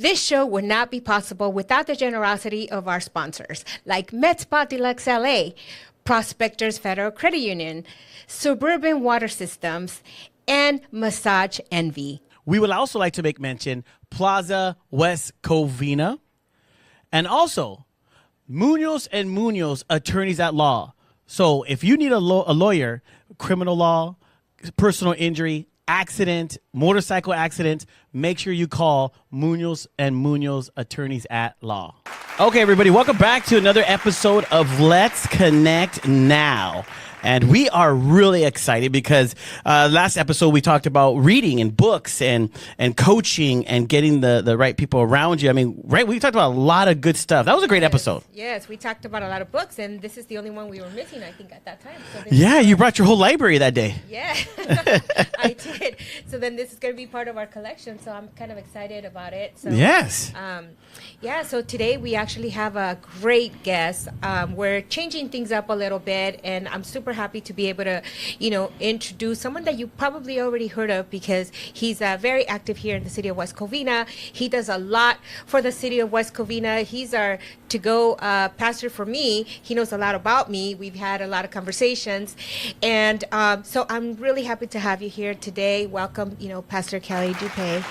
This show would not be possible without the generosity of our sponsors, like MedSpa Deluxe LA, Prospectors Federal Credit Union, Suburban Water Systems, and Massage Envy. We would also like to make mention Plaza West Covina, and also Munoz and Munoz Attorneys at Law. So if you need a lawyer, criminal law, personal injury, accident, motorcycle accident, make sure you call Munoz and Munoz Attorneys at Law. Okay, everybody, welcome back to another episode of Let's Connect Now. And we are really excited because last episode we talked about reading and books and coaching and getting the right people around you. I mean, right? We talked about a lot of good stuff. That was a great episode. Yes, we talked about a lot of books, and this is the only one we were missing, I think, at that time. So yeah, you brought your whole library that day. Yeah, I did. So then this is going to be part of our collection, so I'm kind of excited about it. So, yes. Yeah, so today we actually have a great guest. We're changing things up a little bit, and I'm super happy to be able to, introduce someone that you probably already heard of because he's very active here in the city of West Covina. He does a lot for the city of West Covina. He's our to-go pastor for me. He knows a lot about me. We've had a lot of conversations, and so I'm really happy to have you here today. Welcome, Pastor Kelly Dupee.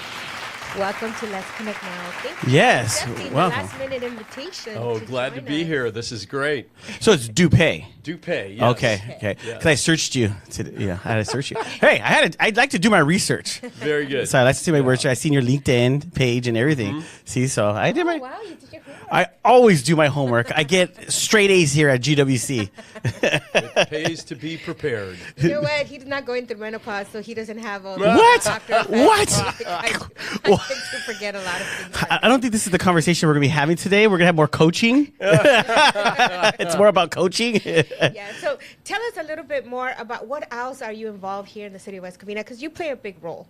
Welcome to Let's Connect Now. Thank you. Yes, welcome. welcome. Invitation. Oh, glad to be here. This is great. So it's Dupee. Dupee, yes. Okay. Because I searched you. I had to search you. Hey, I'd like to do my research. Very good. So I like to see my research. I seen your LinkedIn page and everything. Mm-hmm. See, so I did my. Wow, you did your homework. I always do my homework. I get straight A's here at GWC. It pays to be prepared. You know what? He's not going through menopause, so he doesn't have all the What? doctor effects. What? I tend to forget a lot of things. I don't think this is the conversation we're going to be having today. We're going to have more coaching. It's more about coaching. Yeah. So tell us a little bit more about what else are you involved here in the city of West Covina, because you play a big role.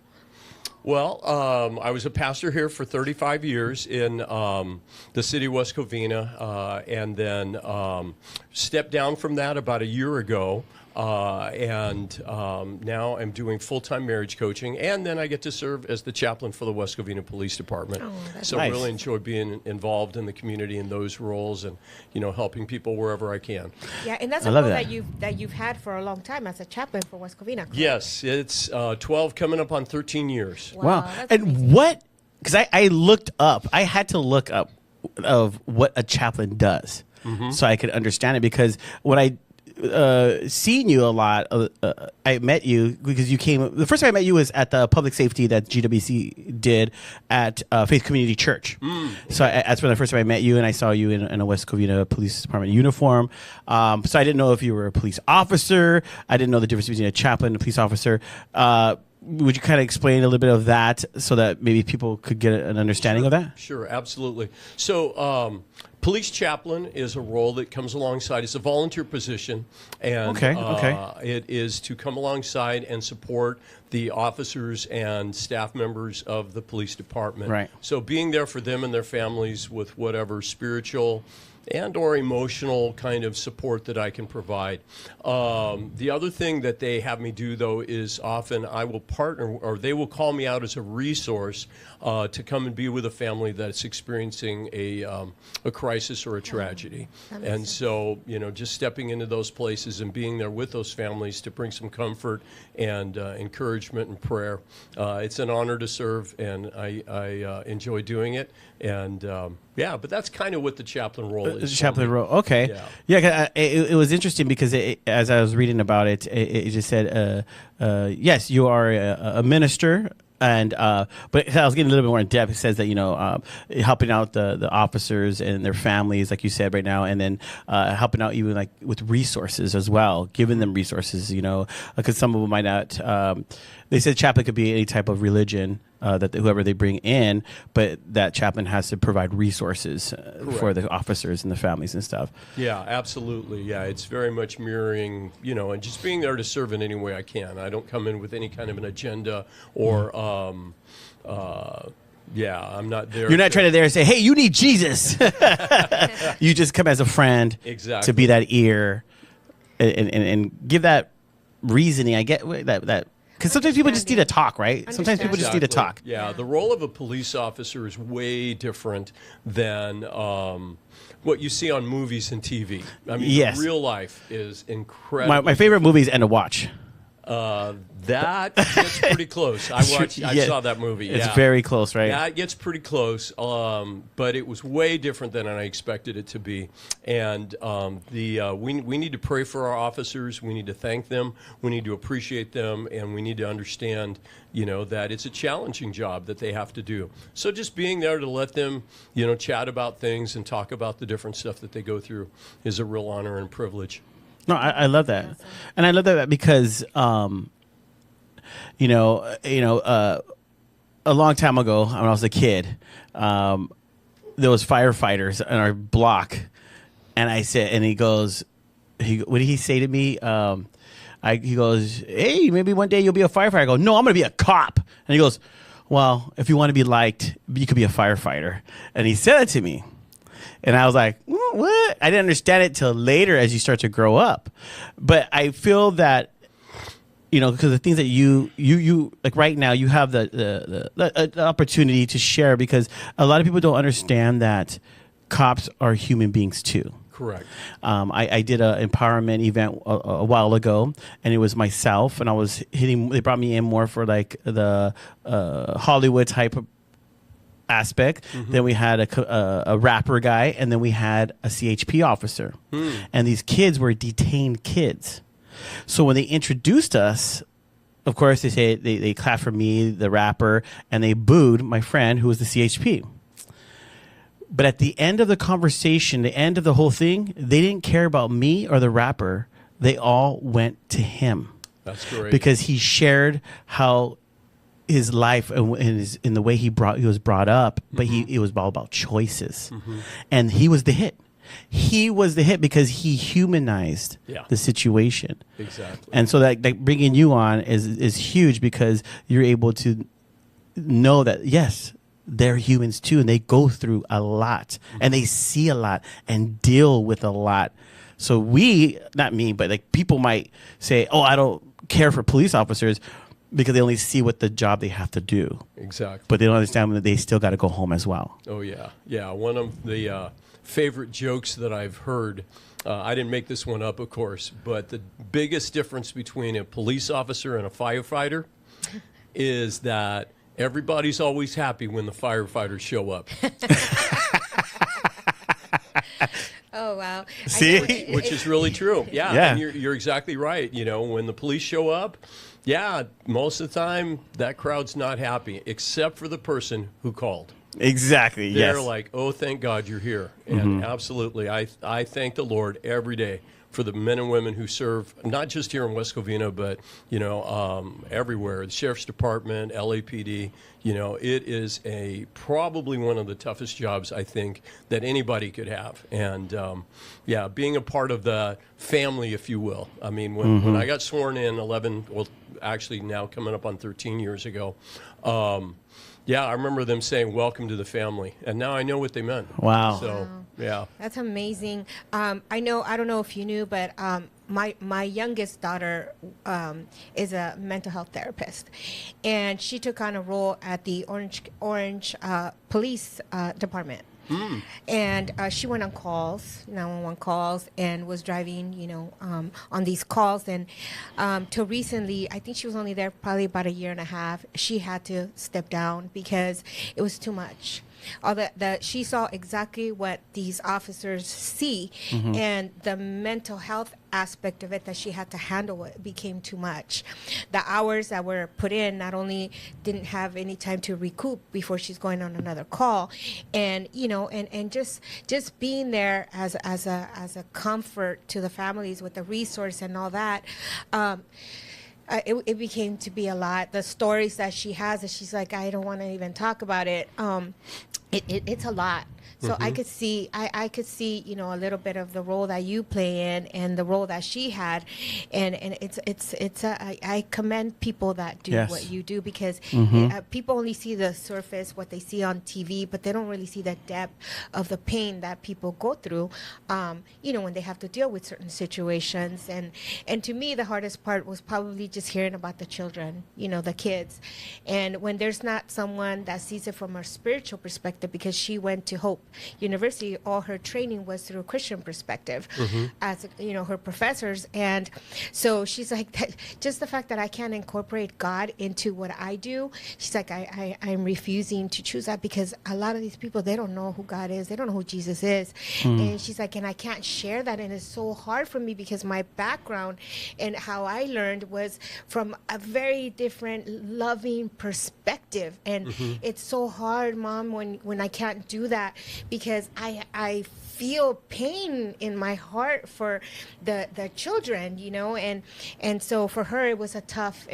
Well, I was a pastor here for 35 years in the city of West Covina, and then stepped down from that about a year ago. And now I'm doing full-time marriage coaching, and then I get to serve as the chaplain for the West Covina Police Department. Oh, that's so nice. I really enjoy being involved in the community in those roles, and helping people wherever I can. Yeah, and that's a role that you've had for a long time as a chaplain for West Covina. Correct? Yes, it's 12 coming up on 13 years. Wow. That's And amazing. what, because I looked up, I had to look up of what a chaplain does so I could understand it, because when I seen you a lot, I met you because you came, the first time I met you was at the public safety that GWC did at Faith Community Church. So that's when the first time I met you, and I saw you in a West Covina Police Department uniform. So I didn't know if you were a police officer. I didn't know the difference between a chaplain and a police officer. Would you kind of explain a little bit of that so that maybe people could get an understanding of that? Sure, absolutely. So, police chaplain is a role that comes alongside. It's a volunteer position, and it is to come alongside and support the officers and staff members of the police department. Right. So being there for them and their families with whatever spiritual and or emotional kind of support that I can provide. The other thing that they have me do, though, is often I will partner, or they will call me out as a resource to come and be with a family that's experiencing a crisis or a tragedy. And so, just stepping into those places and being there with those families to bring some comfort and encouragement and prayer. It's an honor to serve, and I enjoy doing it. And but that's kind of what the chaplain role is. The chaplain role, okay. Yeah, it was interesting because as I was reading about it, it just said, yes, you are a minister. And but I was getting a little bit more in depth. It says that helping out the officers and their families, like you said right now, and then helping out even like with resources as well, giving them resources. Because some of them might not. They said chaplain could be any type of religion that whoever they bring in, but that chaplain has to provide resources for the officers and the families and stuff. Yeah, absolutely. Yeah, it's very much mirroring, and just being there to serve in any way I can. I don't come in with any kind of an agenda or. I'm not there. You're not trying to there and say, "Hey, you need Jesus." You just come as a friend, to be that ear, and give that reasoning. I get that Because sometimes people just need to talk, right? Sometimes people just need to talk. Yeah, the role of a police officer is way different than what you see on movies and TV. I mean, real life is incredible. My favorite movie is End of Watch. That gets pretty close. I saw that movie. It's very close, right? Yeah, it gets pretty close. But it was way different than I expected it to be. And we need to pray for our officers. We need to thank them. We need to appreciate them, and we need to understand, that it's a challenging job that they have to do. So just being there to let them, chat about things and talk about the different stuff that they go through is a real honor and privilege. No, I love that, and I love that because, a long time ago when I was a kid, there was firefighters in our block, and I said, and he goes, what did he say to me? He goes, hey, maybe one day you'll be a firefighter. I go, no, I'm going to be a cop. And he goes, well, if you want to be liked, you could be a firefighter. And he said it to me. And I was like, what? I didn't understand it till later as you start to grow up. But I feel that, because the things that you like right now, you have the opportunity to share, because a lot of people don't understand that cops are human beings too. Correct. I did an empowerment event a while ago, and it was myself, and I was they brought me in more for like the Hollywood type of aspect. Then we had a rapper guy, and then we had a CHP officer. And these kids were detained kids. So when they introduced us, of course, they clapped for me, the rapper, and they booed my friend who was the CHP. But at the end of the conversation, the end of the whole thing, they didn't care about me or the rapper. They all went to him. That's great. Because he shared how his life and in the way he was brought up, but it was all about choices. And he was the hit. He was the hit because he humanized the situation. Exactly. And so that bringing you on is huge, because you're able to know that, yes, they're humans too, and they go through a lot, and they see a lot and deal with a lot. So not me, but like people might say, oh, I don't care for police officers, because they only see what the job they have to do. Exactly. But they don't understand that they still got to go home as well. Oh, yeah. Yeah, one of the favorite jokes that I've heard, I didn't make this one up, of course, but the biggest difference between a police officer and a firefighter is that everybody's always happy when the firefighters show up. Oh, wow. See? Which is really true. Yeah. Yeah. And you're exactly right. When the police show up, most of the time that crowd's not happy, except for the person who called. Exactly. They're like, oh, thank God you're here. And absolutely, I thank the Lord every day for the men and women who serve, not just here in West Covina, but, everywhere. The Sheriff's Department, LAPD, it is probably one of the toughest jobs, I think, that anybody could have. And, being a part of the family, if you will. I mean, when I got sworn in actually now coming up on 13 years ago, I remember them saying, welcome to the family. And now I know what they meant. Wow. So, yeah. That's amazing. I don't know if you knew, but my youngest daughter is a mental health therapist. And she took on a role at the Orange Police Department. And she went on calls, 911 calls, and was driving, on these calls. And till recently, I think she was only there probably about a year and a half. She had to step down because it was too much. She saw exactly what these officers see, and the mental health aspect of it that she had to handle it became too much. The hours that were put in, not only didn't have any time to recoup before she's going on another call, and and just being there as a comfort to the families with the resource and all that. It became to be a lot. The stories that she has, that she's like, I don't want to even talk about it. It's a lot So I could see, I could see, you know, a little bit of the role that you play in and the role that she had, and I commend people that do Yes. what you do, because people only see the surface, what they see on TV, but they don't really see the depth of the pain that people go through, you know, when they have to deal with certain situations. And to me, the hardest part was probably just hearing about the children, you know, the kids, and when there's not someone that sees it from a spiritual perspective, because she went to Hope University, all her training was through a Christian perspective, as you know, her professors, and so she's like, just the fact that I can't incorporate God into what I do, she's like, I'm refusing to choose that, because a lot of these people, they don't know who God is, they don't know who Jesus is, and she's like, and I can't share that, and it's so hard for me because my background and how I learned was from a very different loving perspective, and it's so hard, Mom, when I can't do that, because I feel pain in my heart for the children, you know, and so for her it was a tough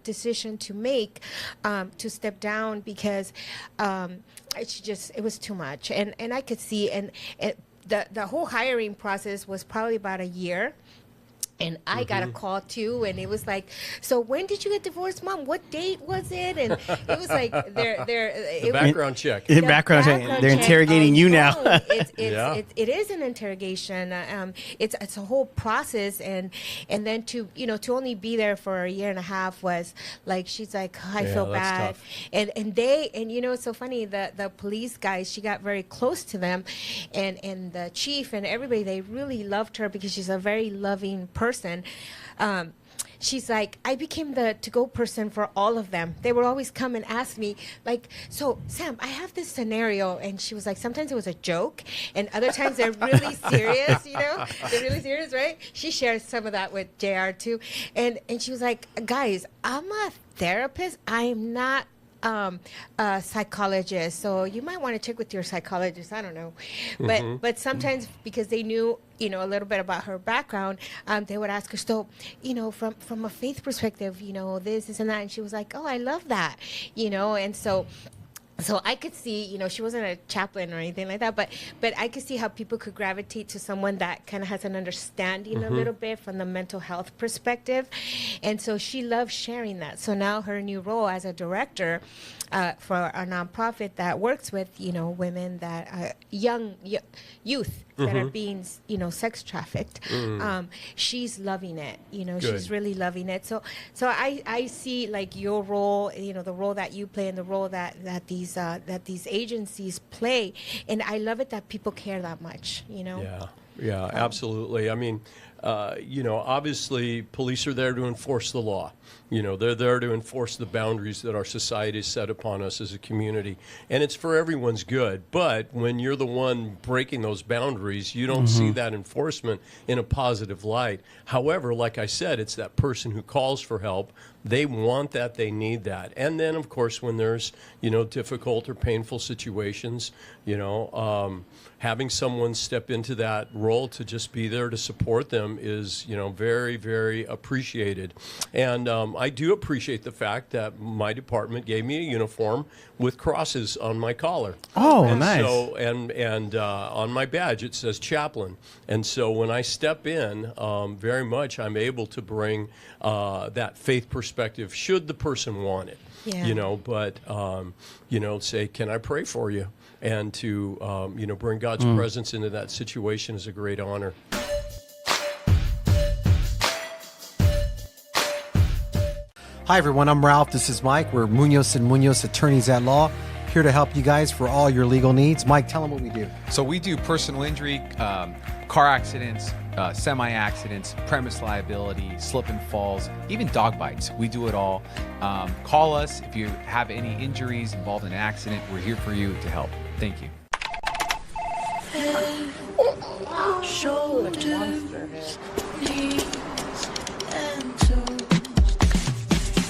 decision to make, to step down, because it was too much, and I could see, and the whole hiring process was probably about a year. And I got a call too, and it was like, so when did you get divorced, Mom? What date was it? And it was like The background check. In background check. They're interrogating you now. It is an interrogation. It's a whole process, and then to only be there for a year and a half was like, she's like, oh, I feel bad, tough. and you know, it's so funny, the police guys, she got very close to them, and the chief and everybody, they really loved her because she's a very loving person. She's like, I became the to-go person for all of them. They would always come and ask me, like, so, Sam, I have this scenario. And she was like, sometimes it was a joke, and other times they're really serious, you know? They're really serious, right? She shares some of that with JR, too. And she was like, guys, I'm a therapist. I am not a psychologist, so you might want to check with your psychologist. I don't know, but sometimes, because they knew, you know, a little bit about her background, they would ask her, so, you know, from a faith perspective, you know, this and that, and she was like, oh, I love that, you know, and so I could see, you know, she wasn't a chaplain or anything like that, but I could see how people could gravitate to someone that kind of has an understanding a little bit from the mental health perspective. And so she loves sharing that. So now her new role as a director for a nonprofit that works with, you know, women that young youth that are being, you know, sex trafficked. She's loving it. You know, she's really loving it. So I see, like, your role, you know, the role that you play and the role that these agencies play, and I love it that people care that much. You know. Yeah, absolutely. I mean, you know, obviously, police are there to enforce the law. You know, they're there to enforce the boundaries that our society has set upon us as a community. And it's for everyone's good. But when you're the one breaking those boundaries, you don't see that enforcement in a positive light. However, like I said, it's that person who calls for help. They want that, they need that. And then, of course, when there's, you know, difficult or painful situations, you know, having someone step into that role to just be there to support them is, you know, very, very appreciated. And I do appreciate the fact that my department gave me a uniform with crosses on my collar. Oh, and nice. So, and on my badge it says chaplain. And so when I step in, very much I'm able to bring that faith perspective, should the person want it. Yeah. You know, but you know, say, can I pray for you? And to you know, bring God's presence into that situation is a great honor. Hi everyone, I'm Ralph. This is Mike. We're Munoz and Munoz Attorneys at Law, here to help you guys for all your legal needs. Mike, tell them what we do. So we do personal injury, car accidents, semi-accidents, premise liability, slip and falls, even dog bites. We do it all. Call us if you have any injuries involved in an accident. We're here for you to help. Thank you. Head, shoulders, knees, and toes.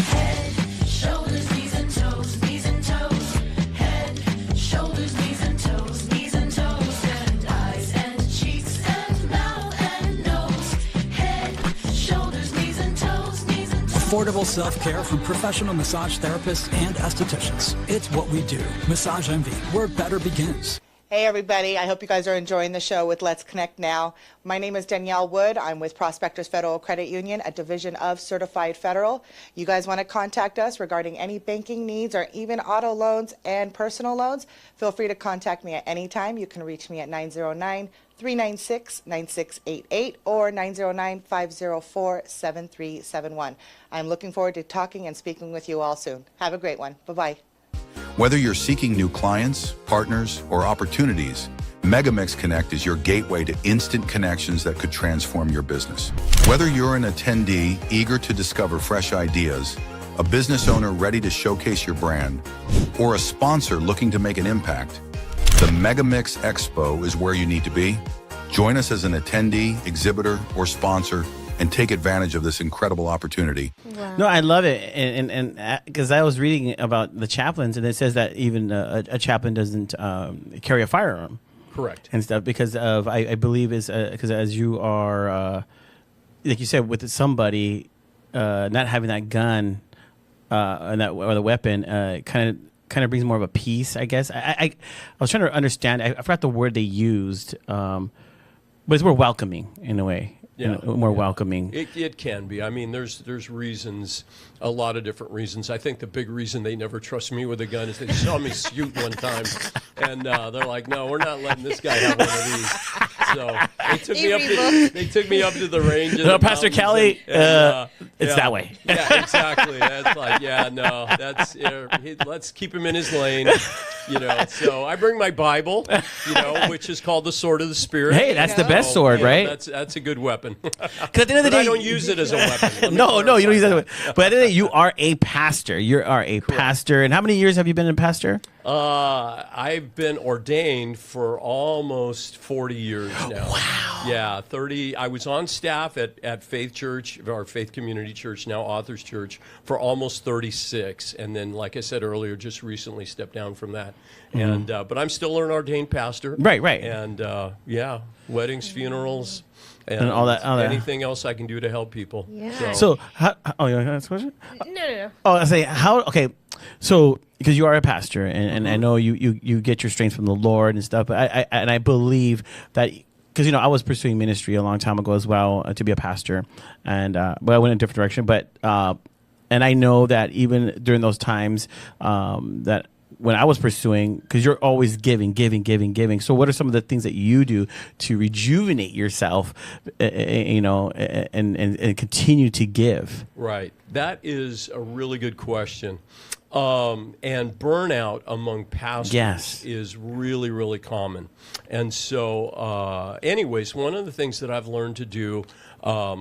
Head, shoulders, knees and toes, knees and toes. Head, shoulders, knees and toes, knees and toes. And eyes and cheeks and mouth and nose. Head, shoulders, knees and toes, knees and toes. affordable self-care from professional massage therapists and estheticians. It's what we do. Massage Envy, where better begins. Hey everybody, I hope you guys are enjoying the show with Let's Connect Now. My name is Danielle Wood. I'm with Prospectors Federal Credit Union, a division of Certified Federal. You guys want to contact us regarding any banking needs or even auto loans and personal loans, feel free to contact me at any time. You can reach me at 909-396-9688 or 909-504-7371. I'm looking forward to talking and speaking with you all soon. Have a great one. Bye-bye. Whether you're seeking new clients, partners, or opportunities, Megamix Connect is your gateway to instant connections that could transform your business. Whether you're an attendee eager to discover fresh ideas, a business owner ready to showcase your brand, or a sponsor looking to make an impact, the Megamix Expo is where you need to be. Join us as an attendee, exhibitor, or sponsor and take advantage of this incredible opportunity. Wow. No, I love it, and because I was reading about the chaplains, and it says that even a chaplain doesn't carry a firearm, Correct. and stuff because of I believe is because as you are like you said with somebody not having that gun and that or the weapon kind of brings more of a peace, I guess. I was trying to understand. I forgot the word they used, but it's more welcoming in a way. Yeah. More welcoming. It can be. I mean, there's reasons, a lot of different reasons. I think the big reason they never trust me with a gun is they saw me shoot one time, and they're like, "No, we're not letting this guy have one of these." So they took me up to the range. No, Pastor Kelly, it's that way. Yeah, exactly. That's like, let's keep him in his lane. So I bring my Bible, which is called the Sword of the Spirit. Hey, that's the best sword, right? That's a good weapon. Because at the end of the day, I don't use it as a weapon. No, you don't use it as a weapon. But at the end of the day, you are a pastor. You are a pastor. And how many years have you been a pastor? I've been ordained for almost 40 years now. Wow. Yeah, 30. I was on staff at Faith Church, or Faith Community Church, now Authors Church, for almost 36. And then, like I said earlier, just recently stepped down from that. And but I'm still an ordained pastor. Right. And weddings, funerals. And all that. Anything else I can do to help people. Yeah. So, you want to ask a question? No. Oh, I say how? Okay, so because you are a pastor, and I know you get your strength from the Lord and stuff, but I believe that because I was pursuing ministry a long time ago as well to be a pastor, and but I went in a different direction. But and I know that even during those times that. When I was pursuing, because you're always giving. So what are some of the things that you do to rejuvenate yourself, and continue to give? Right. That is a really good question. And burnout among pastors is really, really common. And so, anyways, one of the things that I've learned to do,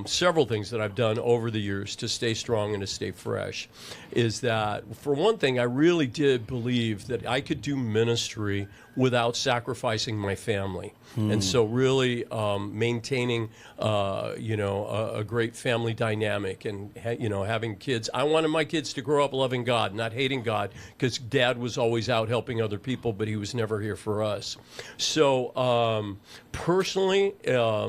several things that I've done over the years to stay strong and to stay fresh, is that, for one thing, I really did believe that I could do ministry without sacrificing my family. And so really maintaining, a great family dynamic and, having kids. I wanted my kids to grow up loving God, not hating God, because Dad was always out helping other people, but he was never here for us. So personally,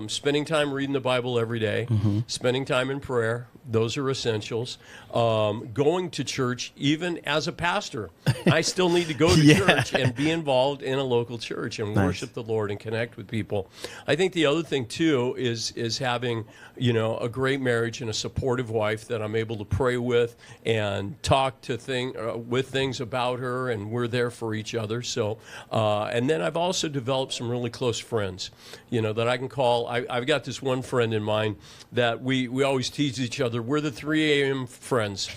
spending time reading the Bible every day, spending time in prayer, those are essentials. Going to church, even as a pastor, I still need to go to church and be involved in a local church and worship the Lord and connect with people. I think the other thing too is having a great marriage and a supportive wife that I'm able to pray with and talk to things about her, and we're there for each other. So and then I've also developed some really close friends, that I can call. I've got this one friend in mind that we always tease each other. We're the 3 a.m. friends.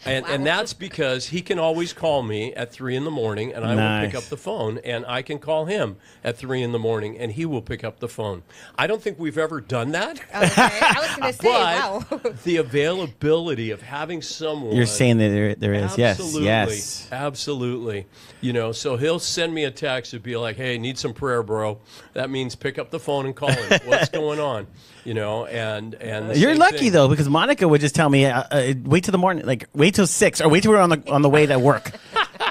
And that's because he can always call me at 3 in the morning, and I will pick up the phone, and I can call him at 3 in the morning, and he will pick up the phone. I don't think we've ever done that. Okay. I was going to say, wow. The availability of having someone. You're saying that there is. Absolutely, Yes. Absolutely. So he'll send me a text and be like, "Hey, need some prayer, bro." That means pick up the phone and call him. What's going on? And You're lucky though, because Monica would just tell me, wait till the morning, like wait till 6, or wait till we're on the way to work.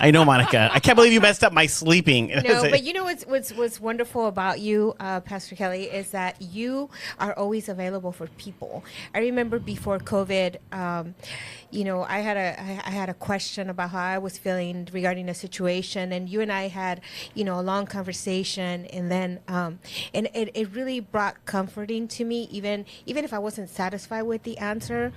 I know, Monica. I can't believe you messed up my sleeping. No, but you know what's wonderful about you, Pastor Kelly, is that you are always available for people. I remember before COVID, I had a question about how I was feeling regarding a situation, and you and I had a long conversation, and then and it really brought comforting to me, even if I wasn't satisfied with the answer.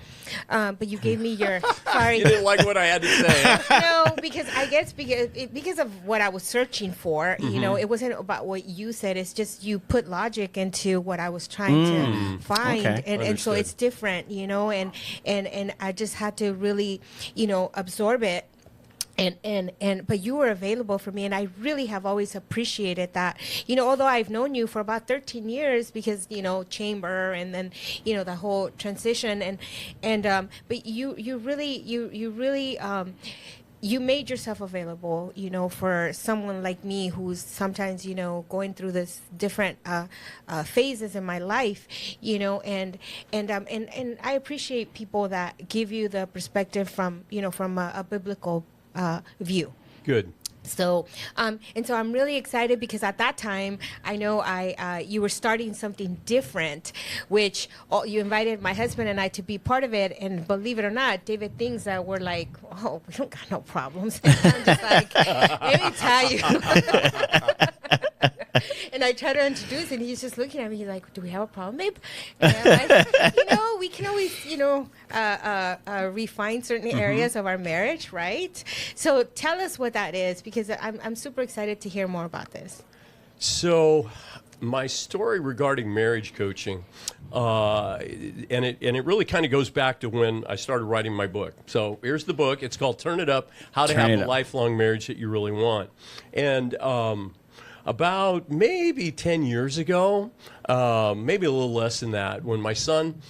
But you gave me your sorry. You didn't like what I had to say. No, because I guess because of what I was searching for, it wasn't about what you said. It's just you put logic into what I was trying to find, okay. and so Understood. it's different, and I just had to really, absorb it. But you were available for me, and I really have always appreciated that. Although I've known you for about 13 years, because chamber, and then the whole transition, but you really you made yourself available, for someone like me who's sometimes, going through this different phases in my life, and I appreciate people that give you the perspective from a biblical view. Good. So, and so I'm really excited because at that time, I know you were starting something different, which you invited my husband and I to be part of it. And believe it or not, David thinks that we're like, oh, we don't got no problems. And I'm just like, let me tell you. And I try to introduce, and he's just looking at me. He's like, "Do we have a problem, babe?" And I'm like, we can always, refine certain areas of our marriage, right? So tell us what that is, because I'm super excited to hear more about this. So, my story regarding marriage coaching, and it really kind of goes back to when I started writing my book. So here's the book. It's called "Turn It Up: How to Turn Have It the Up. Lifelong Marriage That You Really Want." And about maybe 10 years ago, maybe a little less than that, when my son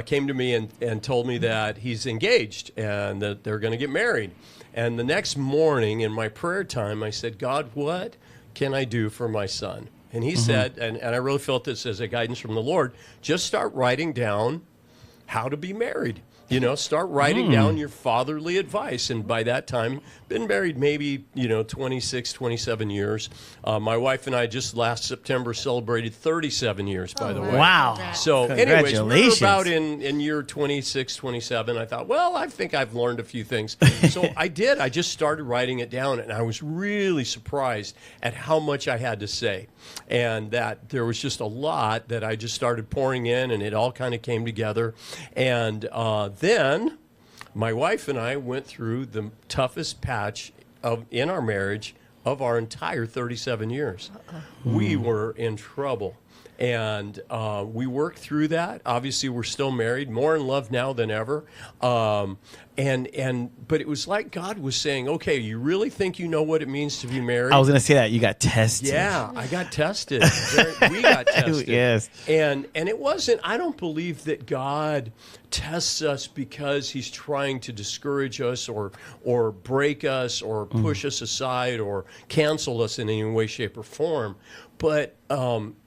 came to me and told me that he's engaged and that they're going to get married. And the next morning in my prayer time, I said, "God, what can I do for my son?" And he said, and I really felt this as a guidance from the Lord, just start writing down how to be married. Start writing down your fatherly advice. And by that time, been married maybe, 26, 27 years. My wife and I just last September celebrated 37 years, by the way. Wow. So anyways, we were Congratulations. about in year 26, 27. I thought, well, I think I've learned a few things. So I did. I just started writing it down, and I was really surprised at how much I had to say. And that there was just a lot that I just started pouring in, and it all kind of came together. And then my wife and I went through the toughest patch in our marriage of our entire 37 years. We were in trouble. And we worked through that. Obviously, we're still married, more in love now than ever. But it was like God was saying, "Okay, you really think you know what it means to be married?" I was going to say that. You got tested. Yeah, I got tested. We got tested. Yes. And it wasn't, I don't believe that God tests us because he's trying to discourage us or break us or push us aside or cancel us in any way, shape, or form. But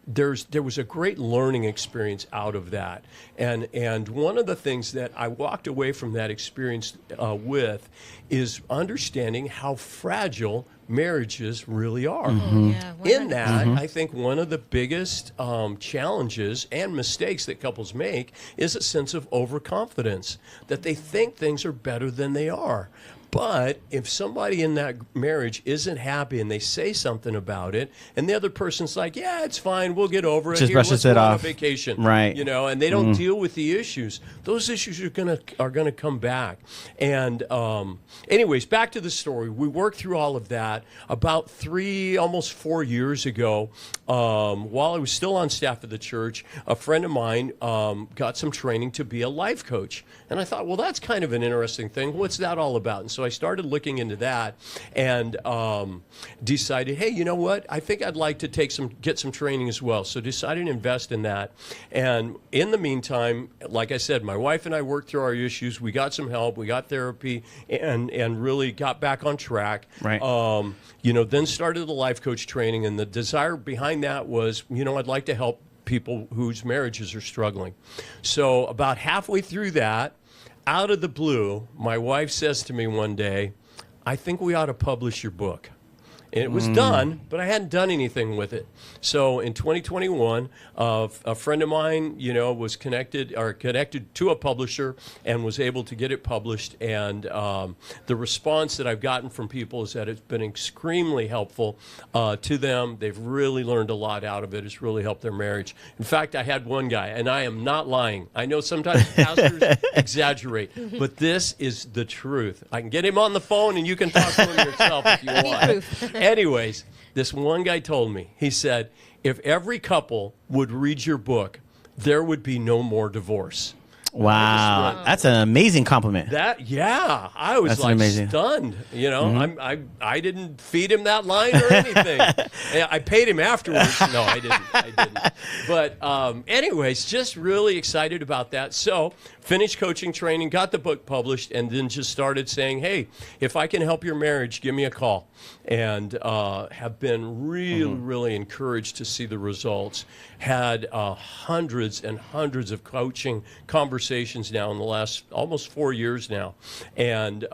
there was a great learning experience out of that. And one of the things that I walked away from that experience with is understanding how fragile marriages really are. Yeah, In that, I think one of the biggest challenges and mistakes that couples make is a sense of overconfidence, that they think things are better than they are. But if somebody in that marriage isn't happy and they say something about it, and the other person's like, "Yeah, it's fine, we'll get over it. Just Here, brushes let's go it on a off. vacation," Right. and they don't deal with the issues. Those issues are gonna come back. And anyways, back to the story. We worked through all of that about almost 4 years ago. While I was still on staff at the church, a friend of mine got some training to be a life coach, and I thought, well, that's kind of an interesting thing. What's that all about? And so I started looking into that and decided, hey, you know what? I think I'd like to get some training as well. So decided to invest in that. And in the meantime, like I said, my wife and I worked through our issues. We got some help. We got therapy and really got back on track. Right. Then started the life coach training. And the desire behind that was, I'd like to help people whose marriages are struggling. So about halfway through that, out of the blue, my wife says to me one day, I think we ought to publish your book. And it was done, but I hadn't done anything with it. So in 2021, a friend of mine, was connected to a publisher and was able to get it published. And the response that I've gotten from people is that it's been extremely helpful to them. They've really learned a lot out of it. It's really helped their marriage. In fact, I had one guy, and I am not lying. I know sometimes pastors exaggerate, but this is the truth. I can get him on the phone, and you can talk to him yourself if you want. Anyways, this one guy told me, he said, if every couple would read your book, there would be no more divorce. Wow. That's an amazing compliment. I was That's like amazing. stunned. I didn't feed him that line or anything. I paid him afterwards. No, I didn't. But anyways, just really excited about that. So finished coaching training, got the book published, and then just started saying, hey, if I can help your marriage, give me a call. And have been really encouraged to see the results. Had hundreds and hundreds of coaching conversations now in the last almost 4 years now. And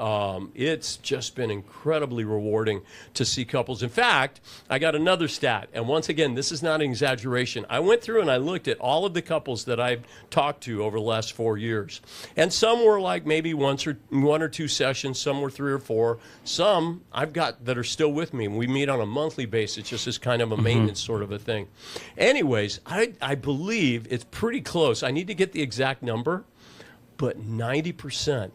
it's just been incredibly rewarding to see couples. In fact, I got another stat. And once again, this is not an exaggeration. I went through and I looked at all of the couples that I've talked to over the last 4 years. And some were like maybe one or two sessions. Some were 3 or 4. Some I've got that are still with me. We meet on a monthly basis, just as kind of a maintenance sort of a thing. Anyways, I believe it's pretty close. I need to get the exact number, but 90%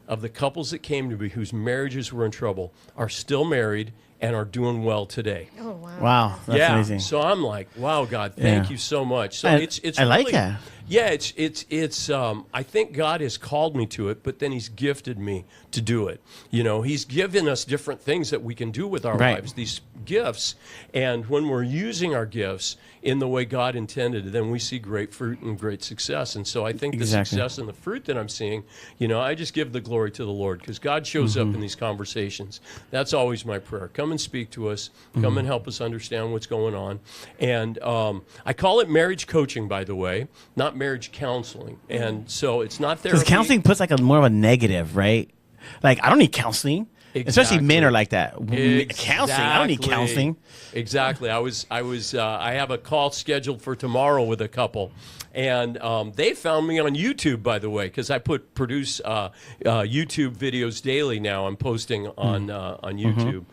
of the couples that came to me whose marriages were in trouble are still married and are doing well today. Oh, wow. Wow. That's amazing. So I'm like, wow, God, thank you so much. So it's I like really, that. Yeah, it's I think God has called me to it, but then he's gifted me to do it. He's given us different things that we can do with our lives, these gifts. And when we're using our gifts in the way God intended, then we see great fruit and great success. And so I think the success and the fruit that I'm seeing, I just give the glory to the Lord because God shows up in these conversations. That's always my prayer. Come and speak to us. Come and help us understand what's going on. And I call it marriage coaching, by the way, not marriage counseling. And so it's not therapy. Because counseling puts like more of a negative, right? Like, I don't need counseling. Especially men are like that. Counseling. I don't need counseling. Exactly. I have a call scheduled for tomorrow with a couple, and they found me on YouTube, by the way, because I produce YouTube videos daily now. I'm posting on YouTube.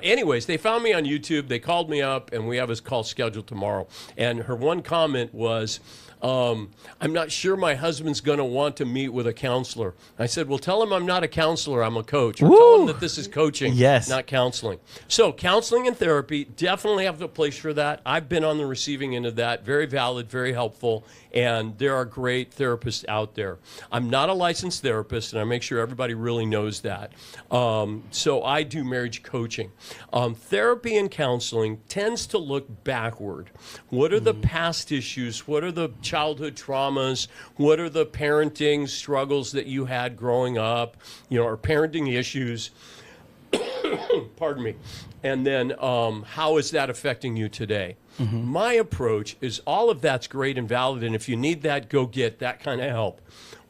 Anyways, they found me on YouTube. They called me up, and we have a call scheduled tomorrow. And her one comment was, I'm not sure my husband's going to want to meet with a counselor. I said, well, tell him I'm not a counselor. I'm a coach. Or tell him that this is coaching, not counseling. So counseling and therapy definitely have a place for that. I've been on the receiving end of that. Very valid, very helpful. And there are great therapists out there. I'm not a licensed therapist, and I make sure everybody really knows that. So I do marriage coaching. Therapy and counseling tends to look backward. What are the past issues? What are the childhood traumas? What are the parenting struggles that you had growing up? Or parenting issues? Pardon me. And then how is that affecting you today? My approach is all of that's great and valid, and if you need that, go get that kind of help.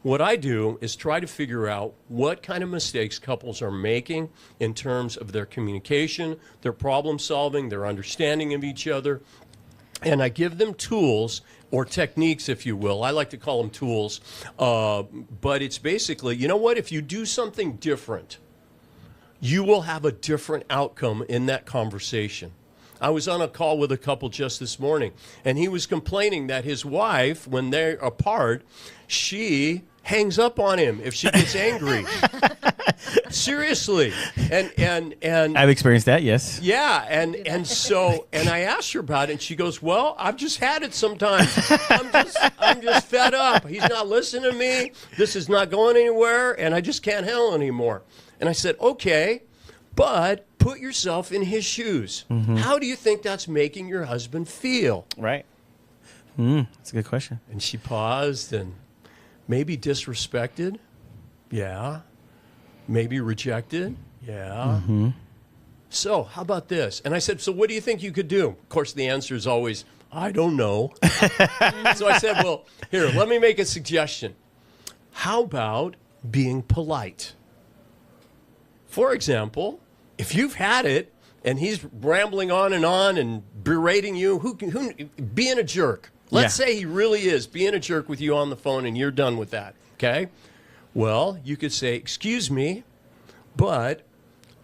What I do is try to figure out what kind of mistakes couples are making in terms of their communication, their problem solving, their understanding of each other, and I give them tools or techniques, if you will. I like to call them tools, but it's basically, you know what, if you do something different, you will have a different outcome in that conversation. I was on a call with a couple just this morning, and he was complaining that his wife, when they're apart, she hangs up on him if she gets angry. Seriously. And I've experienced that, yes. Yeah, and so I asked her about it, and she goes, well, I've just had it sometimes. I'm just fed up. He's not listening to me. This is not going anywhere, and I just can't handle it anymore. And I said, okay, but put yourself in his shoes. How do you think that's making your husband feel? Right. That's a good question. And she paused and maybe disrespected. Yeah. Maybe rejected. Yeah. So how about this? And I said, so what do you think you could do? Of course, the answer is always, I don't know. So I said, well, here, let me make a suggestion. How about being polite? For example, if you've had it and he's rambling on and berating you, who being a jerk. Let's say he really is being a jerk with you on the phone and you're done with that, okay? Well, you could say, excuse me, but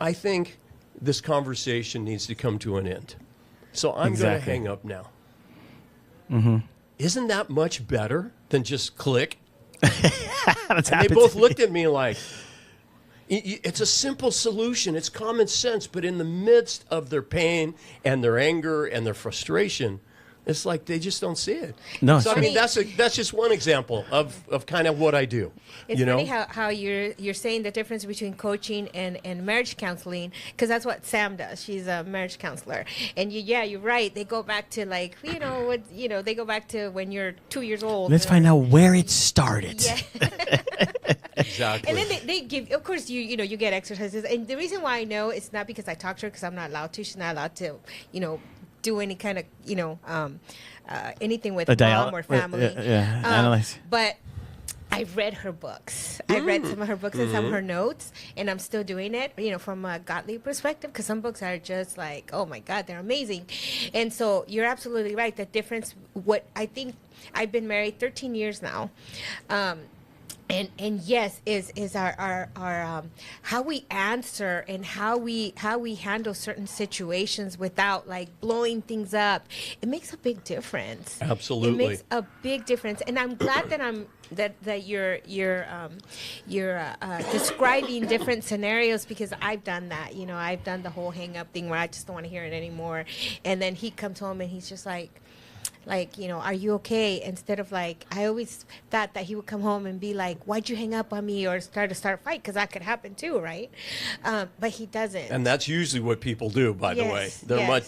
I think this conversation needs to come to an end. So I'm going to hang up now. Mm-hmm. Isn't that much better than just click? And they both looked at me like, it's a simple solution. It's common sense. But in the midst of their pain and their anger and their frustration, it's like they just don't see it. No, so I mean that's just one example of kind of what I do. It's you know? funny how you're saying the difference between coaching and marriage counseling, because that's what Sam does. She's a marriage counselor, and you're right. They go back to they go back to when you're 2 years old. Let's find out where it started. Yeah. Exactly. And then they give, of course, you get exercises, and the reason why I know it's not because I talk to her, because I'm not allowed to. She's not allowed to, do any kind of, anything with mom or family. Analyze. But I read her books. I read some of her books and some of her notes, and I'm still doing it, from a godly perspective, because some books are just like, oh my God, they're amazing. And so you're absolutely right. The difference, what I think, I've been married 13 years now. And yes, is our how we answer and how we handle certain situations without blowing things up. It makes a big difference. Absolutely, it makes a big difference. And I'm glad that you're describing different scenarios, because I've done that. I've done the whole hang up thing where I just don't want to hear it anymore. And then he comes home and he's just like, are you okay? Instead of I always thought that he would come home and be like, why'd you hang up on me? Or start a fight, because that could happen too, right? But he doesn't. And that's usually what people do, by the way.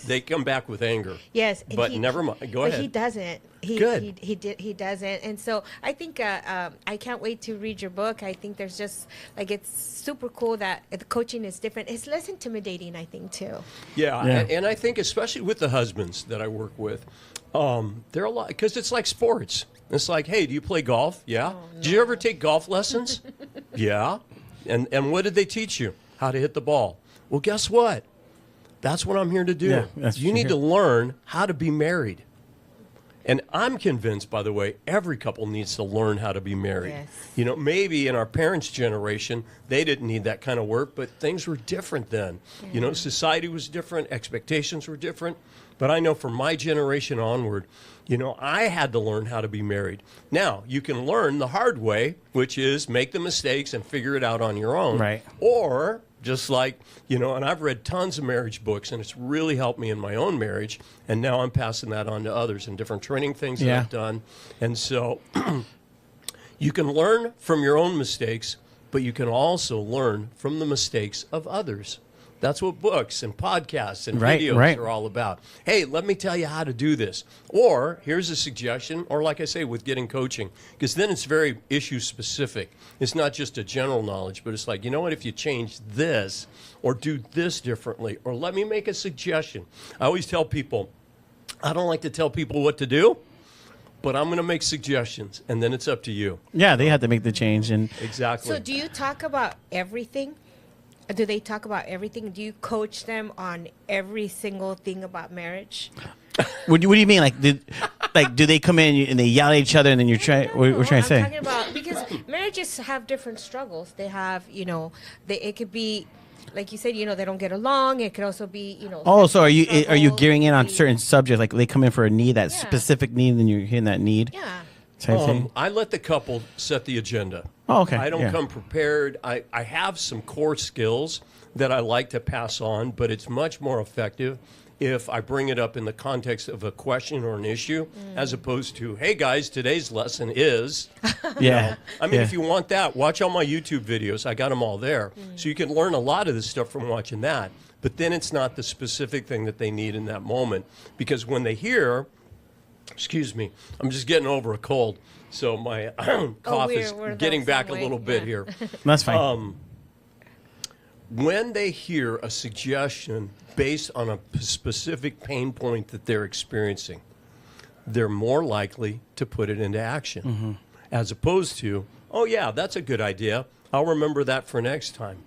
They come back with anger. Yes. But never mind. Go ahead. But he doesn't. He doesn't. And so I think I can't wait to read your book. I think there's just it's super cool that the coaching is different. It's less intimidating, I think, too. Yeah. And I think especially with the husbands that I work with, they're a lot, because it's like sports. It's like, hey, do you play golf? Yeah. Oh, no. Did you ever take golf lessons? Yeah. And what did they teach you? How to hit the ball. Well, guess what? That's what I'm here to do. Yeah, you need to learn how to be married. And I'm convinced, by the way, every couple needs to learn how to be married. Yes. Maybe in our parents' generation, they didn't need that kind of work, but things were different then. Society was different, expectations were different. But I know from my generation onward, I had to learn how to be married. Now, you can learn the hard way, which is make the mistakes and figure it out on your own. Right. Or just and I've read tons of marriage books, and it's really helped me in my own marriage. And now I'm passing that on to others in different training things that I've done. And so you can learn from your own mistakes, but you can also learn from the mistakes of others. That's what books and podcasts and videos are all about. Hey, let me tell you how to do this. Or here's a suggestion, or like I say, with getting coaching, because then it's very issue specific. It's not just a general knowledge, but it's like, what, if you change this or do this differently, or let me make a suggestion. I always tell people, I don't like to tell people what to do, but I'm going to make suggestions, and then it's up to you. Yeah, they have to make the change. And exactly. So do you talk about everything? Do they talk about everything? Do you coach them on every single thing about marriage? What do you mean? Do they come in and they yell at each other, and then you're trying? We're trying to say. I'm talking about, because marriages have different struggles. They have, it could be, like you said, they don't get along. It could also be, Oh, so are you gearing in on certain subjects? Like they come in for a need, that specific need, and then you're hitting that need. Yeah. I let the couple set the agenda. Oh, okay. I don't come prepared. I have some core skills that I like to pass on, but it's much more effective if I bring it up in the context of a question or an issue, as opposed to, hey guys, today's lesson is. If you want that, watch all my YouTube videos. I got them all there. So you can learn a lot of this stuff from watching that. But then it's not the specific thing that they need in that moment. Because when they hear, excuse me, I'm just getting over a cold. So my cough is getting back a little bit here. That's fine. When they hear a suggestion based on a specific pain point that they're experiencing, they're more likely to put it into action, as opposed to, oh yeah, that's a good idea. I'll remember that for next time.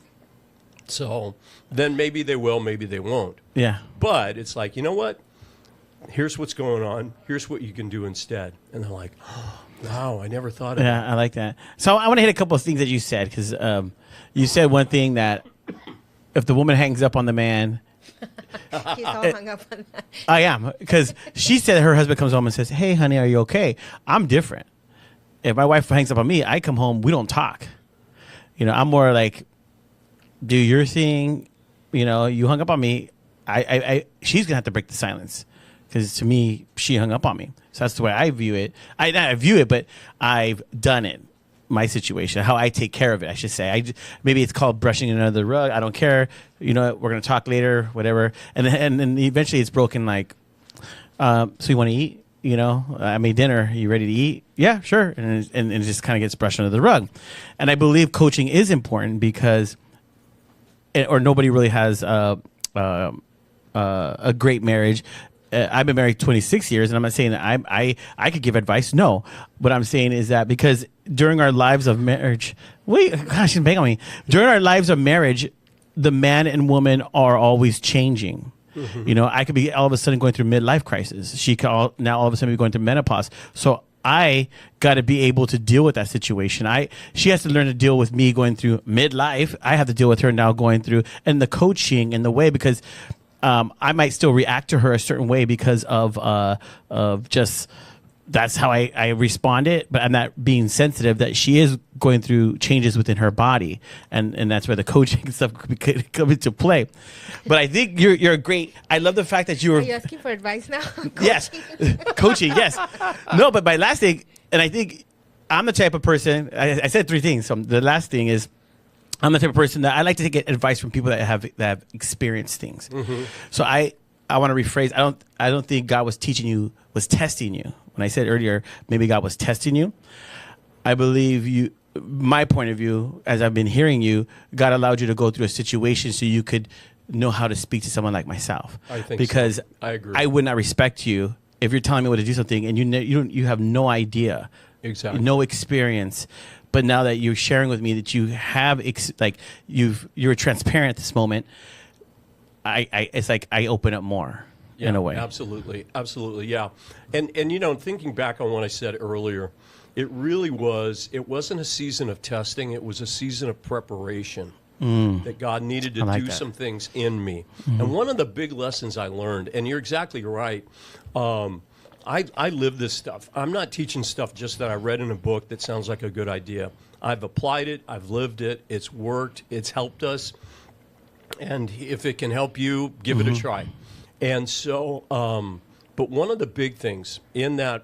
So then maybe they will, maybe they won't. Yeah. But it's like, you know what? Here's what's going on. Here's what you can do instead. And they're like, oh, wow, I never thought of Yeah, that. I like that. So I want to hit a couple of things that you said, because you said one thing that if the woman hangs up on the man, He's all hung up on that. I am, because she said her husband comes home and says, "Hey, honey, are you okay?" I'm different. If my wife hangs up on me, I come home, we don't talk. You know, I'm more like, do your thing. You know, you hung up on me. She's gonna have to break the silence, because to me, she hung up on me. So that's the way I view it. I view it, but I've done it. My situation, how I take care of it, I should say. Maybe it's called brushing it under the rug. I don't care. You know, we're gonna talk later, whatever. And then eventually it's broken. Like, so you want to eat? You know, I made dinner. You ready to eat? Yeah, sure. And it just kind of gets brushed under the rug. And I believe coaching is important because, or nobody really has a great marriage. I've been married 26 years, and I'm not saying that I could give advice. No, what I'm saying is that because during our lives of marriage, gosh, bang on me. During our lives of marriage, the man and woman are always changing. Mm-hmm. You know, I could be all of a sudden going through midlife crisis. She could now all of a sudden be going through menopause. So I got to be able to deal with that situation. She has to learn to deal with me going through midlife. I have to deal with her now going through, and the coaching and the way, because I might still react to her a certain way because of just that's how I responded, but I'm not being sensitive that she is going through changes within her body, and that's where the coaching stuff could come into play. But I think you're a great. I love the fact that you were. Are you asking for advice now? Yes, coaching. Yes, no, but my last thing, and I think I'm the type of person. I said three things. So the last thing is, I'm the type of person that I like to get advice from people that have experienced things. Mm-hmm. So I want to rephrase. I don't think God was testing you. When I said earlier, maybe God was testing you. I believe my point of view, as I've been hearing you, God allowed you to go through a situation so you could know how to speak to someone like myself. I think because so. I agree. I would not respect you if you're telling me what to do something and you have no idea, exactly, no experience. But now that you're sharing with me that you have, you're transparent at this moment, it's like I open up more in a way. Absolutely, yeah. And you know, thinking back on what I said earlier, it wasn't a season of testing. It was a season of preparation. That God needed to do some things in me. Mm-hmm. And one of the big lessons I learned, and you're exactly right. I live this stuff. I'm not teaching stuff just that I read in a book that sounds like a good idea. I've applied it. I've lived it. It's worked. It's helped us. And if it can help you, give it a try. And so, but one of the big things in that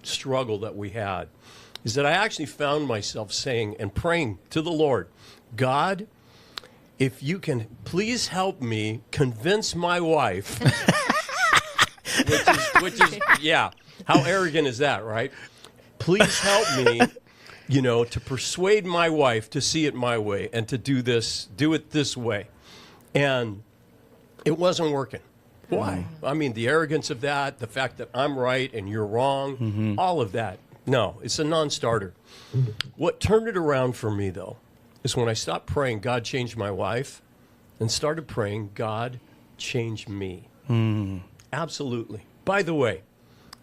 struggle that we had is that I actually found myself saying and praying to the Lord, God, if you can please help me convince my wife. Which is, yeah. How arrogant is that, right? Please help me, to persuade my wife to see it my way and to do it this way. And it wasn't working. Why? I mean, the arrogance of that, the fact that I'm right and you're wrong, all of that. No, it's a non-starter. What turned it around for me, though, is when I stopped praying, God changed my wife, and started praying, God change me. Absolutely. By the way,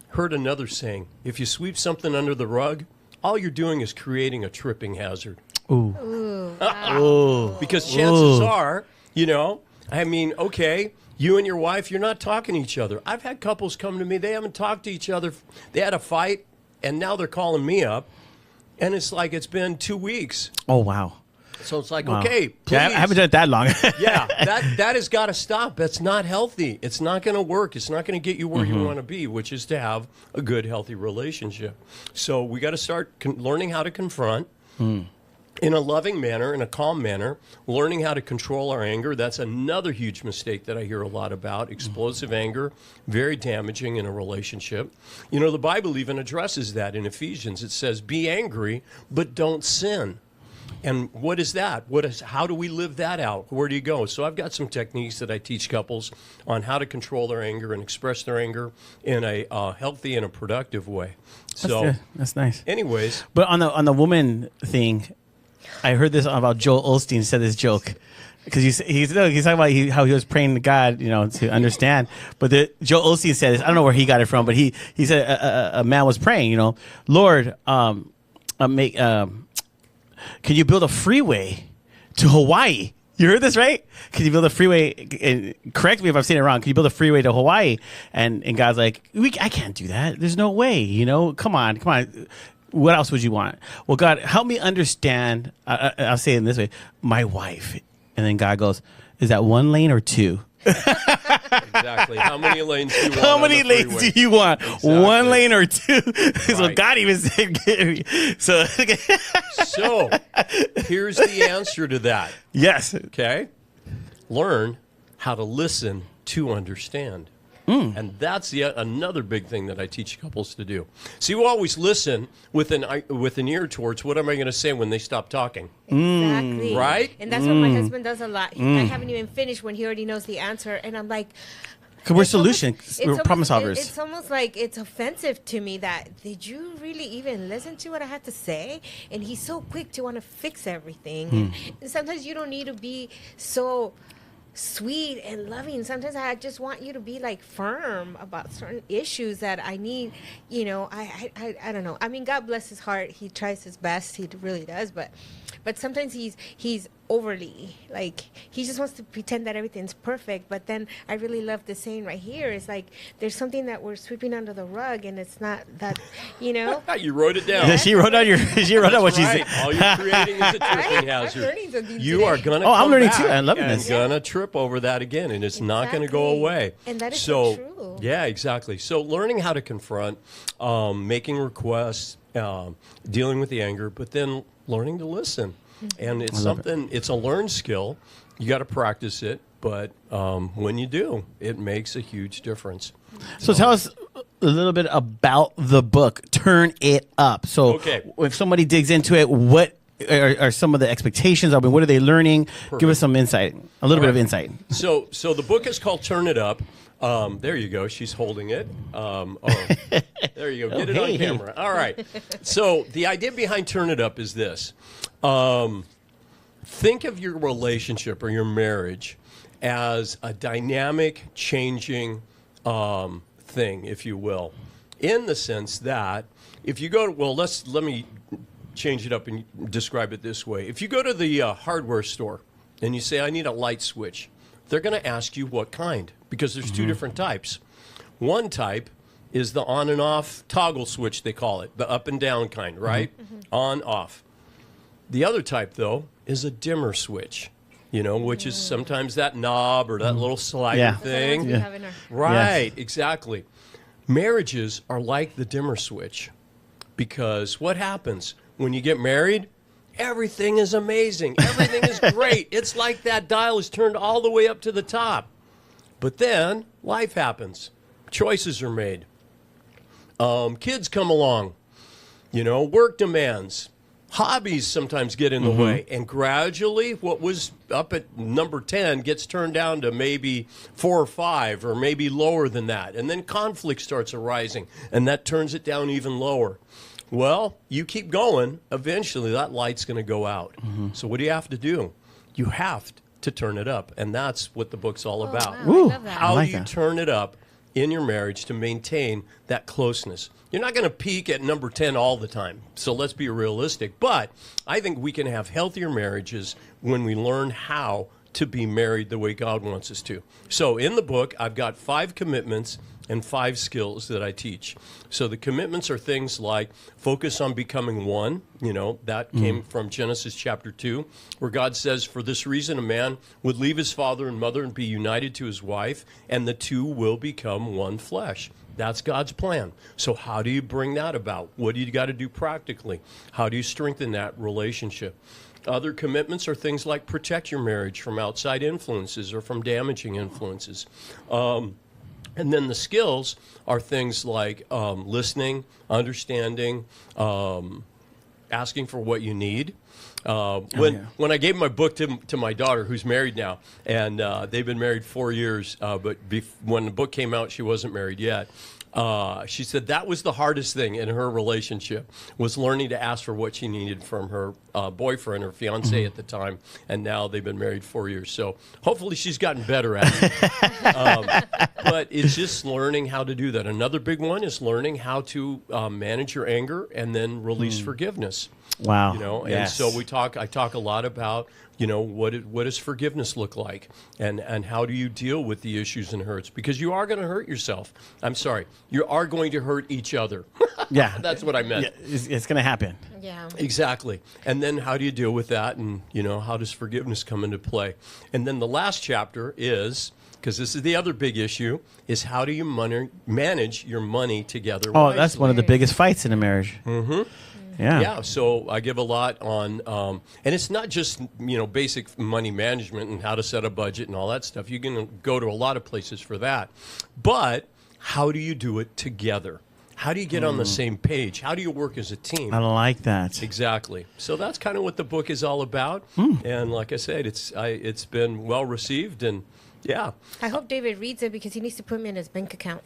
heard another saying, if you sweep something under the rug, all you're doing is creating a tripping hazard. Ooh. Wow. Because chances are, okay, you and your wife, you're not talking to each other. I've had couples come to me, they haven't talked to each other. They had a fight, and now they're calling me up, and it's like it's been 2 weeks. Oh, wow. So it's like, okay, please. Yeah, I haven't done it that long. Yeah, that has got to stop. That's not healthy. It's not going to work. It's not going to get you where you want to be, which is to have a good, healthy relationship. So we got to start learning how to confront in a loving manner, in a calm manner, learning how to control our anger. That's another huge mistake that I hear a lot about. Explosive anger, very damaging in a relationship. The Bible even addresses that in Ephesians. It says, be angry, but don't sin. And what is that? How do we live that out? Where do you go? So I've got some techniques that I teach couples on how to control their anger and express their anger in a healthy and a productive way. So that's nice. Anyways, but on the woman thing, I heard this about Joel Osteen said this joke. because he's talking about how he was praying to God, to understand. But Joe Osteen said this. I don't know where he got it from, but he said a man was praying, Lord, can you build a freeway to Hawaii? You heard this, right? Can you build a freeway? And correct me if I'm saying it wrong. Can you build a freeway to Hawaii? And God's like, I can't do that. There's no way. Come on. What else would you want? Well, God, help me understand. I'll say it in this way: my wife. And then God goes, "Is that one lane or two?" Exactly. How many lanes do you want? How many lanes do you want? Exactly. One lane or two? So Right. God even said, so. So here's the answer to that. Yes. Okay? Learn how to listen to understand. And that's another big thing that I teach couples to do. See, we always listen with an ear towards what am I going to say when they stop talking. Exactly. Right? And that's what my husband does a lot. I haven't even finished when he already knows the answer. And I'm like, Because we're it's almost- solutions. it's We're problem almost- solvers. It's almost like it's offensive to me that, did you really even listen to what I had to say? And he's so quick to want to fix everything. And sometimes you don't need to be so sweet and loving. Sometimes I just want you to be like firm about certain issues that I need. I don't know. I mean, God bless his heart. He tries his best. He really does. But sometimes he's overly, like, he just wants to pretend that everything's perfect. But then I really love the saying right here. It's like there's something that we're sweeping under the rug, and it's not that. You wrote it down. Yeah, she wrote out what she Right. said. All you're creating is a tripping I'm hazard. learning something You today. are going to Oh, I'm come learning back too. I'm loving and this. going to trip over that again, and it's not going to go Exactly. away. And that is so true. Yeah, exactly. So learning how to confront, making requests, dealing with the anger, but then learning to listen. And it's it's a learned skill. You got to practice it, but when you do, it makes a huge difference. So tell us a little bit about the book, Turn It Up. So Okay. if somebody digs into it, what are some of the expectations? I mean, what are they learning? Give us some insight, a little bit of insight. So the book is called Turn It Up. There you go. She's holding it. There you go. Get it on hey. camera. All right. So the idea behind Turn It Up is this. Think of your relationship or your marriage as a dynamic, changing thing, if you will, in the sense that if you go to, let me change it up and describe it this way. If you go to the hardware store and you say, I need a light switch, they're going to ask you what kind, because there's two different types. One type is the on and off toggle switch, they call it, the up and down kind, right? On, off. The other type, though, is a dimmer switch, which is sometimes that knob or that little slider Yeah. thing. We have in our- Right, exactly. Marriages are like the dimmer switch, because what happens when you get married? Everything is amazing. Everything is great. It's like that dial is turned all the way up to the top. But then life happens. Choices are made. Kids come along. Work demands. Hobbies sometimes get in the way. And gradually, what was up at number 10 gets turned down to maybe 4 or 5, or maybe lower than that. And then conflict starts arising, and that turns it down even lower. Well, you keep going, eventually that light's going to go out. So what do you have to do? You have to turn it up. And that's what the book's all about. Wow, I love that. How like do you that. turn it up in your marriage to maintain that closeness? You're not going to peak at number 10 all the time. So let's be realistic. But I think we can have healthier marriages when we learn how to be married the way God wants us to. So in the book, I've got 5 commitments and 5 skills that I teach. So the commitments are things like focus on becoming one. That came from Genesis chapter 2, where God says, for this reason, a man would leave his father and mother and be united to his wife, and the two will become one flesh. That's God's plan. So how do you bring that about? What do you got to do practically? How do you strengthen that relationship? Other commitments are things like protect your marriage from outside influences or from damaging influences. And then the skills are things like listening, understanding, asking for what you need. When I gave my book to my daughter, who's married now, and they've been married 4 years, but when the book came out, she wasn't married yet. She said that was the hardest thing in her relationship, was learning to ask for what she needed from her boyfriend or fiance at the time, and now they've been married 4 years. So hopefully she's gotten better at it. But it's just learning how to do that. Another big one is learning how to manage your anger and then release forgiveness. Wow. You know, and Yes. so I talk a lot about, you know, what does forgiveness look like, and how do you deal with the issues and hurts, because you are going to hurt yourself. I'm sorry, you are going to hurt each other. Yeah. That's what I meant. Yeah, it's going to happen. Yeah. Exactly. And then how do you deal with that, and you know, how does forgiveness come into play? And then the last chapter is, because this is the other big issue, is how do you manage your money together? Oh, that's wisely? one of the biggest fights in a marriage. Mm-hmm. Yeah. Yeah, so I give a lot on, and it's not just, you know, basic money management and how to set a budget and all that stuff. You can go to a lot of places for that. But how do you do it together? How do you get on the same page? How do you work as a team? I like that. Exactly. So that's kind of what the book is all about. And like I said, it's been well received, and yeah. I hope David reads it because he needs to put me in his bank account.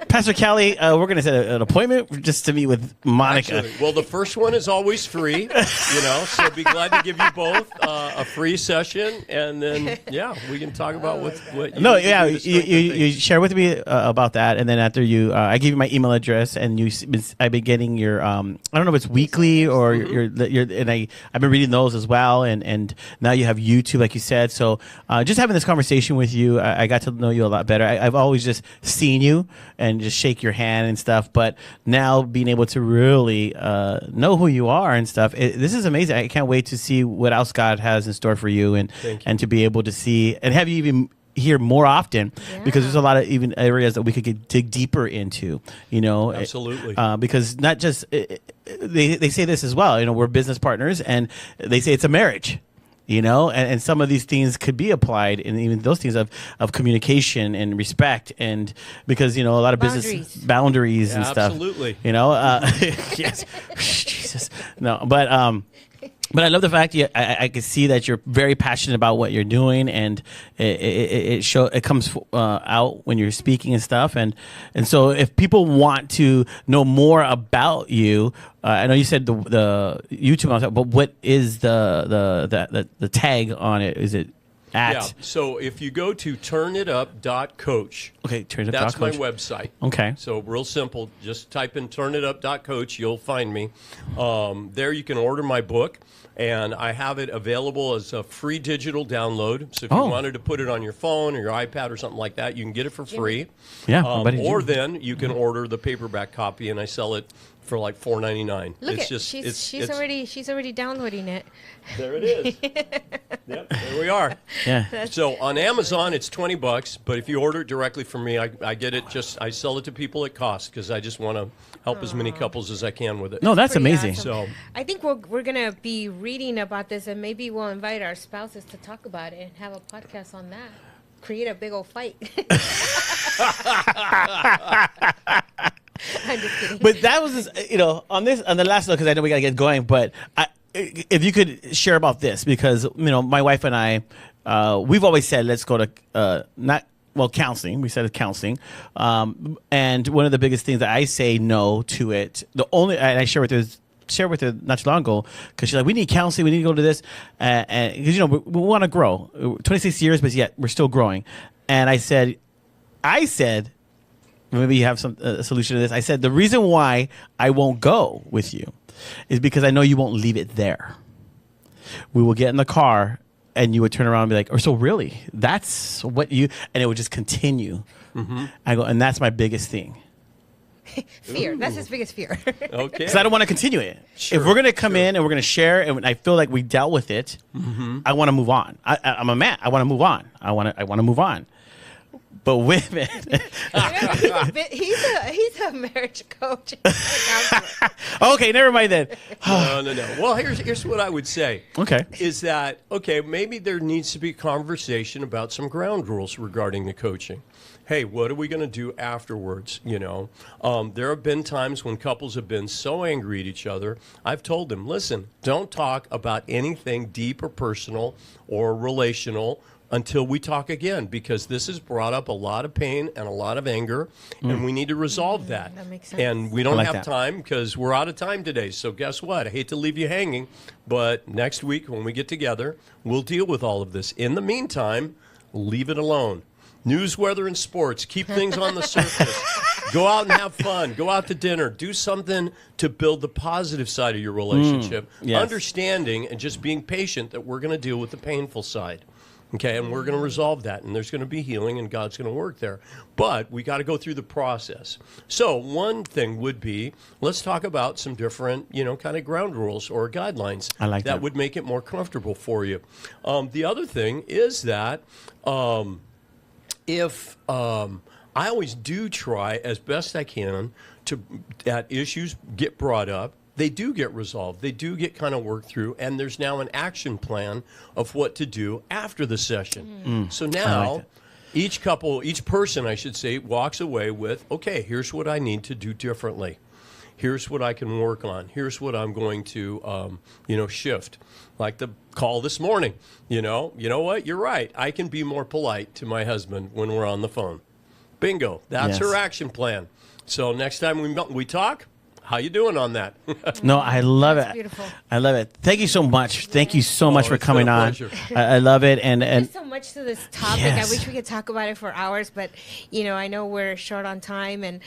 Pastor Kelly, we're going to set an appointment just to meet with Monica. Actually, well, the first one is always free, you know, so be glad to give you both a free session, and then, yeah, we can talk about what you No, need to yeah, do to strengthen you things. share with me about that, and then after you, I give you my email address, and I've been getting your, I don't know if it's weekly or and I've been reading those as well, and now you have YouTube, like you said, so just having this conversation with you, I got to know you a lot better. I've always just seen you and just shake your hand and stuff, but now being able to really know who you are and stuff, this is amazing. I can't wait to see what else God has in store for you, and to be able to see and have you even here more often, because there's a lot of even areas that we could dig deeper into, you know. Absolutely. Because not just they say this as well, you know, we're business partners, and they say it's a marriage, you know, and some of these things could be applied in even those things of communication and respect, and because, you know, a lot of business boundaries and stuff. Absolutely. You know, yes, Jesus, no, but I love the fact I can see that you're very passionate about what you're doing, and it comes out when you're speaking and stuff, and so if people want to know more about you, I know you said the YouTube, but what is the tag on it? Is it at? Yeah, so if you go to turnitup.coach, Okay, turn it up. that's my website. Okay. So real simple, just type in turnitup.coach, you'll find me. There you can order my book, and I have it available as a free digital download. So if you wanted to put it on your phone or your iPad or something like that, you can get it for free. Yeah, my buddy or Jimmy. then you can order the paperback copy, and I sell it for like $4.99. Look It's at just she's already downloading it. there it is. Yep, there we are. Yeah. So on Amazon, it's $20, but if you order it directly from me, I get it. I sell it to people at cost, because I just want to help as many couples as I can with it. No, that's Pretty amazing. awesome. So I think we're gonna be reading about this, and maybe we'll invite our spouses to talk about it and have a podcast on that. Create a big old fight. I'm just kidding. But that was, you know, on the last note, because I know we got to get going, but if you could share about this, because, you know, my wife and I, we've always said, let's go to, counseling. We said it's counseling. And one of the biggest things that I say no to it, and I share with her not too long ago, because she's like, we need counseling, we need to go to this, and because, you know, we want to grow. 26 years, but yet we're still growing. And I said, maybe you have a solution to this. I said, the reason why I won't go with you is because I know you won't leave it there. We will get in the car, and you would turn around and be like, so really, that's what you, and it would just continue. Mm-hmm. I go, and that's my biggest thing. Fear. That's his biggest fear. okay. Because I don't want to continue it. If we're going to come in and we're going to share, and I feel like we dealt with it, I want to move on. I'm a man. I want to move on. I want to move on. But women, he's a marriage coach. Okay, never mind then. No. Well, here's what I would say. Okay. Is that, maybe there needs to be conversation about some ground rules regarding the coaching. Hey, what are we going to do afterwards? You know, there have been times when couples have been so angry at each other. I've told them, listen, don't talk about anything deep or personal or relational until we talk again, because this has brought up a lot of pain and a lot of anger, and we need to resolve that. That makes sense. And we don't like have that. time because we're out of time today. So guess what? I hate to leave you hanging, but next week when we get together, we'll deal with all of this. In the meantime, leave it alone. News, weather, and sports. Keep things on the surface. Go out and have fun. Go out to dinner. Do something to build the positive side of your relationship. Yes. Understanding and just being patient that we're going to deal with the painful side. Okay, and we're going to resolve that, and there's going to be healing, and God's going to work there. But we got to go through the process. So one thing would be, let's talk about some different, kind of ground rules or guidelines I like that. would make it more comfortable for you. The other thing is that if I always do try as best I can to, that issues get brought up, they do get resolved. They do get kind of worked through, and there's now an action plan of what to do after the session. So now, each person, I should say, walks away with, okay, here's what I need to do differently. Here's what I can work on. Here's what I'm going to, shift. Like the call this morning. You know what? You're right. I can be more polite to my husband when we're on the phone. Bingo. That's Yes. her action plan. So next time we talk, how you doing on that? No, I love That's it. beautiful. I love it. Thank you so much. Thank you so much for it's been coming a on. pleasure. I love it. And There's so much to this topic. Yes. I wish we could talk about it for hours, but I know we're short on time, and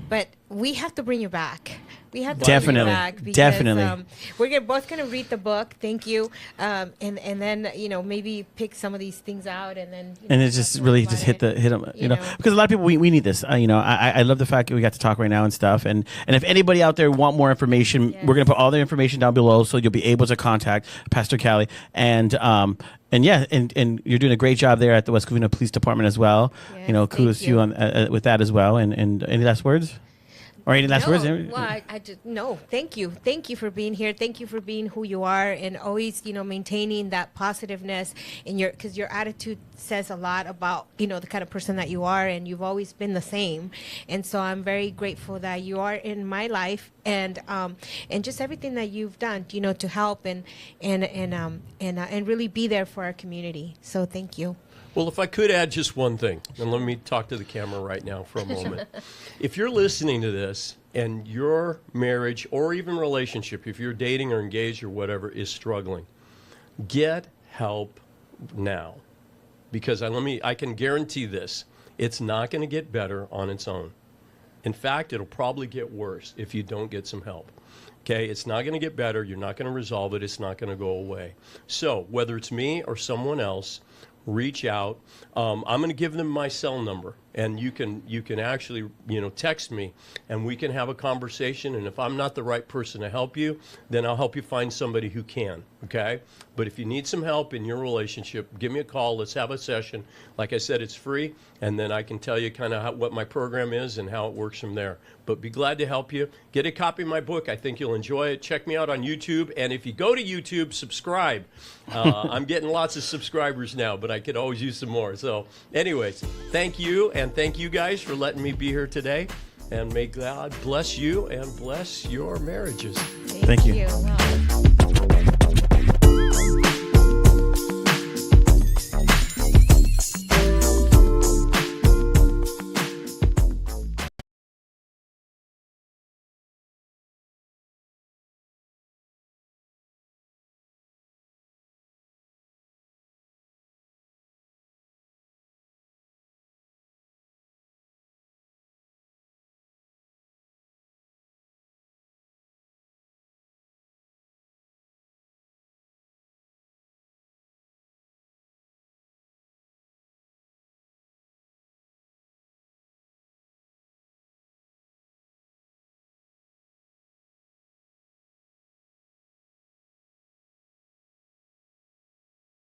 but we have to bring you back. We have to Definitely. bring you back because, Definitely. We're both going to read the book. Thank you, and then maybe pick some of these things out, and then and it just talk really about just hit it. them, you know. because a lot of people we need this. I love the fact that we got to talk right now and stuff. And if anybody out there want more information, Yes. we're gonna put all the information down below, so you'll be able to contact Pastor Kelly. And you're doing a great job there at the West Covina Police Department as well. Yes, Kudos thank to you you. on with that as well. And any last words? Or any last words? Well, I just no. Thank you for being here. Thank you for being who you are, and always maintaining that positiveness in because your attitude says a lot about the kind of person that you are, and you've always been the same. And so I'm very grateful that you are in my life, and just everything that you've done, to help and really be there for our community. So thank you. Well, if I could add just one thing, and let me talk to the camera right now for a moment. If you're listening to this and your marriage or even relationship, if you're dating or engaged or whatever, is struggling, get help now. Because I can guarantee this, it's not going to get better on its own. In fact, it'll probably get worse if you don't get some help. Okay, it's not going to get better. You're not going to resolve it. It's not going to go away. So whether it's me or someone else, reach out. I'm going to give them my cell number, and you can actually text me, and we can have a conversation. And if I'm not the right person to help you, then I'll help you find somebody who can. Okay, but if you need some help in your relationship, give me a call. Let's have a session. Like I said, it's free, and then I can tell you kind of what my program is and how it works from there. But be glad to help you. Get a copy of my book. I think you'll enjoy it. Check me out on YouTube, and if you go to YouTube, subscribe. I'm getting lots of subscribers now, but I could always use some more. So anyways, thank you, and thank you guys for letting me be here today. And may God bless you and bless your marriages. Thank you. Wow.